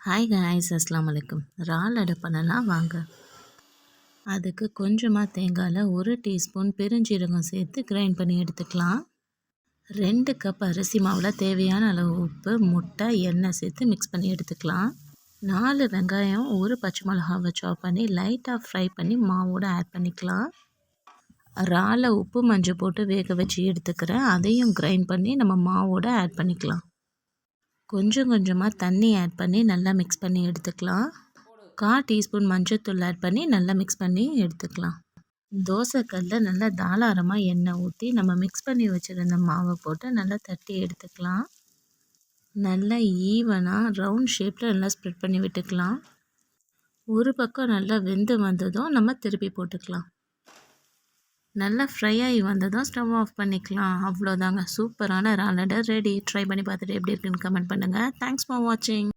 Hi guys, அஸ்ஸலாமு அலைக்கும். இறால் அடை பண்ணலாம் வாங்க. அதுக்கு கொஞ்சமாக தேங்காயில் 1 டீஸ்பூன் பெருஞ்சீரகம் சேர்த்து கிரைண்ட் பண்ணி எடுத்துக்கலாம். 2 கப் அரிசி மாவில் தேவையான அளவு உப்பு, முட்டை, எண்ணெய் சேர்த்து மிக்ஸ் பண்ணி எடுத்துக்கலாம். 4 வெங்காயம், 1 பச்சை மிளகாவை சாப் பண்ணி லைட்டாக ஃப்ரை பண்ணி மாவோடு ஆட் பண்ணிக்கலாம். இறாலை உப்பு மஞ்சள் போட்டு வேக வச்சு எடுத்துக்கிறேன். அதையும் கிரைண்ட் பண்ணி நம்ம மாவோடு ஆட் பண்ணிக்கலாம். கொஞ்சம் கொஞ்சமாக தண்ணி ஆட் பண்ணி நல்லா மிக்ஸ் பண்ணி எடுத்துக்கலாம். 1/4 டீஸ்பூன் மஞ்சள்தூள் ஆட் பண்ணி நல்லா மிக்ஸ் பண்ணி எடுத்துக்கலாம். தோசைக்கல்லில் நல்லா தாராளமாக எண்ணெய் ஊற்றி நம்ம மிக்ஸ் பண்ணி வச்சுருந்த மாவை போட்டு நல்லா தட்டி எடுத்துக்கலாம். நல்லா ஈவனாக ரவுண்ட் ஷேப்பில் நல்லா ஸ்ப்ரெட் பண்ணி விட்டுக்கலாம். ஒரு பக்கம் நல்லா வெந்து வந்ததும் நம்ம திருப்பி போட்டுக்கலாம். நல்லா ஃப்ரை ஆகி வந்ததும் ஸ்டவ் ஆஃப் பண்ணிக்கலாம். அவ்வளோதாங்க, சூப்பரான இறால் அடை ரெடி. ட்ரை பண்ணி பார்த்துட்டு எப்படி இருக்குன்னு கமெண்ட் பண்ணுங்கள். தேங்க்ஸ் ஃபார் வாட்சிங்.